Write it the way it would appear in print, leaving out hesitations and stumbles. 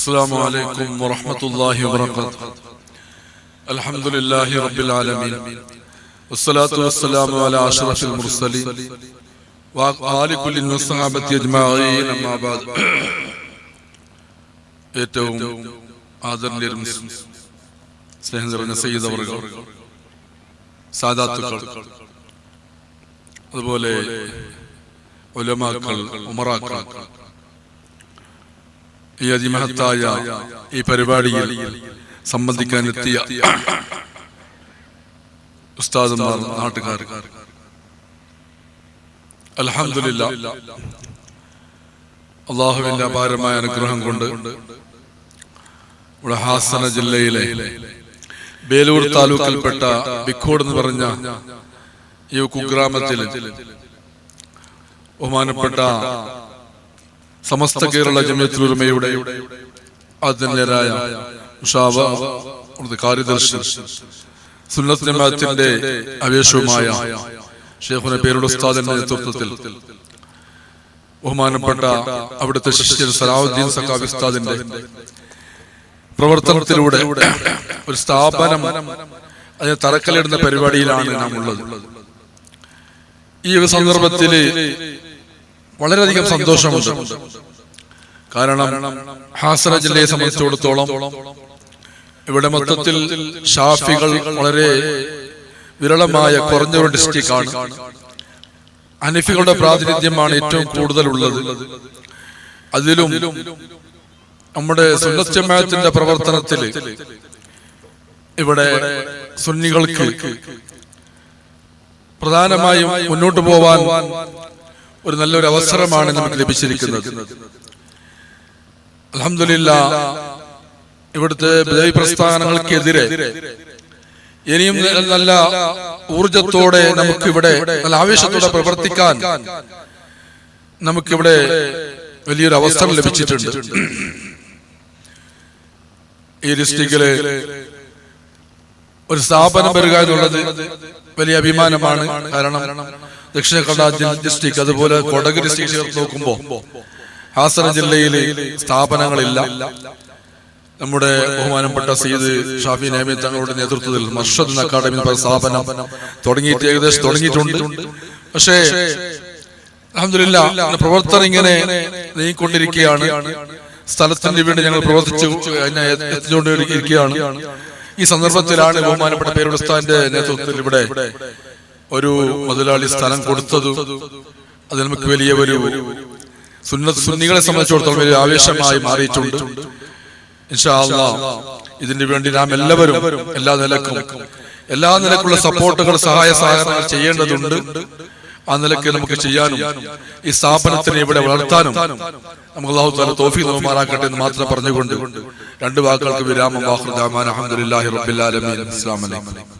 السلام عليكم ورحمة الله وبركاته. الحمد لله رب العالمين والصلاة والسلام على أشرف المرسلين وآل كل الصحابة أجمعين أما بعد. ഏറ്റവും ആദരണീയരും സ്നേഹം നിറഞ്ഞ സയ്യിദ് അവറുകൾ, സാദാത്തുക്കൾ, അതുപോലെ ഉലമാക്കൾ, ഉമറാക്കൾ, ഈ അതിമഹത്തായ ഈ പരിപാടിയിൽ സംബന്ധിക്കാനെത്തിയ ഉസ്താദുമാർ, നാട്ടുകാർ, അൽഹംദുലില്ലാഹ് അല്ലാഹുവിന്റെ അപാരമായ അനുഗ്രഹം കൊണ്ട് ഇവിടെ ഹാസന ജില്ലയിലെ ബേലൂർ താലൂക്കിൽപ്പെട്ട ബിക്കോട് എന്ന് പറഞ്ഞ ഈ കുഗ്രാമത്തിൽ ബഹുമാനപ്പെട്ട സമസ്ത കേരള ജമിയത്തുൽ ഉലമയുടെ ആദരണീയരായ കാര്യദർശി, സുന്നത്ത് ജമാഅത്തിന്റെ അവേശവുമായ ശൈഖുന പേരുടെ ഉസ്താദിന്റെ നേതൃത്വത്തിൽ ബഹുമാനപ്പെട്ട അവിടുത്തെ ശിഷ്യൻ സലാഹുദ്ദീൻ സഖാഫി ഉസ്താദിന്റെ പ്രവർത്തനത്തിലൂടെ ഒരു സ്ഥാപനം അതിന് തറക്കല്ലിടുന്ന പരിപാടിയിലാണ് നാം ഉള്ളത്. ഈ ഒരു സന്ദർഭത്തിൽ വളരെയധികം സന്തോഷമുണ്ട്. കാരണം ഹാസന ജില്ലയെ സംബന്ധിച്ചിടത്തോളം ഇവിടെ മൊത്തത്തിൽ ഷാഫികൾ വളരെ വിരളമായ കുറഞ്ഞൊരു ഡിസ്ട്രിക്റ്റാണ്. ഹനഫികളുടെ പ്രാതിനിധ്യമാണ് ഏറ്റവും കൂടുതലുള്ളത്. അതിലും നമ്മുടെ സുന്നത്ത് ജമാഅത്തിന്റെ പ്രവർത്തനത്തിൽ ഇവിടെ സുന്നികൾക്ക് പ്രധാനമായും മുന്നോട്ട് പോവാൻ ഒരു നല്ലൊരു അവസരമാണ് നമുക്ക് ലഭിച്ചിരിക്കുന്നത്. അൽഹംദുലില്ലാഹ് ഇവിടുത്തെ ബിദഅ പ്രസ്ഥാനങ്ങൾക്കെതിരെ ഇനിയും നല്ല ഊർജത്തോടെ നമുക്കിവിടെ നല്ല ആവേശത്തോടെ പ്രവർത്തിക്കാൻ നമുക്കിവിടെ വലിയൊരു അവസരം ലഭിച്ചിട്ടുണ്ട്. ഈ ഡിസ്ട്രിക്റ്റില് ഒരു സ്ഥാപനം വരിക എന്നുള്ളത് വലിയ അഭിമാനമാണ്. കാരണം ദക്ഷിണ കന്നഡ ഡിസ്ട്രിക്ട്, അതുപോലെ കൊടക് ഡിസ്ട്രിക്ട് ചേർത്ത് നോക്കുമ്പോൾ ഹാസന ജില്ലയിൽ സ്ഥാപനങ്ങളില്ല. നമ്മുടെ ബഹുമാനപ്പെട്ട സയ്യിദ് ഷാഫി നൈമി തങ്ങളുടെ നേതൃത്വത്തിൽ മർഷദ് അക്കാദമി സ്ഥാപനം ഏകദേശം തുടങ്ങിയിട്ടുണ്ട്. പക്ഷേ അൽഹംദുലില്ലാഹ് പ്രവർത്തനം ഇങ്ങനെ നീങ്ങിക്കൊണ്ടിരിക്കുകയാണ്. സ്ഥലത്തിന് വേണ്ടി ഞങ്ങൾ പ്രവർത്തിച്ചു എത്തിച്ചുകൊണ്ടിരിക്കുകയാണ്. ഈ സന്ദർഭത്തിലാണ് ബഹുമാനപ്പെട്ട പേരുടെ ഉസ്താദിന്റെ നേതൃത്വത്തിൽ ഇവിടെ ഒരു മുതലാളി സ്ഥലം കൊടുത്തതും അത് നമുക്ക് വലിയ ഒരു സുന്നികളെ സംബന്ധിച്ചിടത്തോളം വലിയ ആവേശമായി മാറിയിട്ടുണ്ട്. ഇൻഷാ അല്ലാഹ് ഇതിനു വേണ്ടി നാം എല്ലാവരും എല്ലാ നിലക്കുള്ള സപ്പോർട്ടുകൾ, സഹായ സഹകരണങ്ങൾ ചെയ്യേണ്ടതുണ്ട്. ആ നിലയ്ക്ക് നമുക്ക് ചെയ്യാനും ഈ സ്ഥാപനത്തിനെ ഇവിടെ വളർത്താനും നമുക്ക് അല്ലാഹു തആല തൗഫീഖ് നൽകുമാറാകട്ടെ എന്ന് മാത്രം പറഞ്ഞുകൊണ്ട് രണ്ട് വാക്കുകൾക്ക് വിരാമം. അൽഹംദുലില്ലാഹി റബ്ബിൽ ആലമീൻ. അസ്സലാമു അലൈക്കും.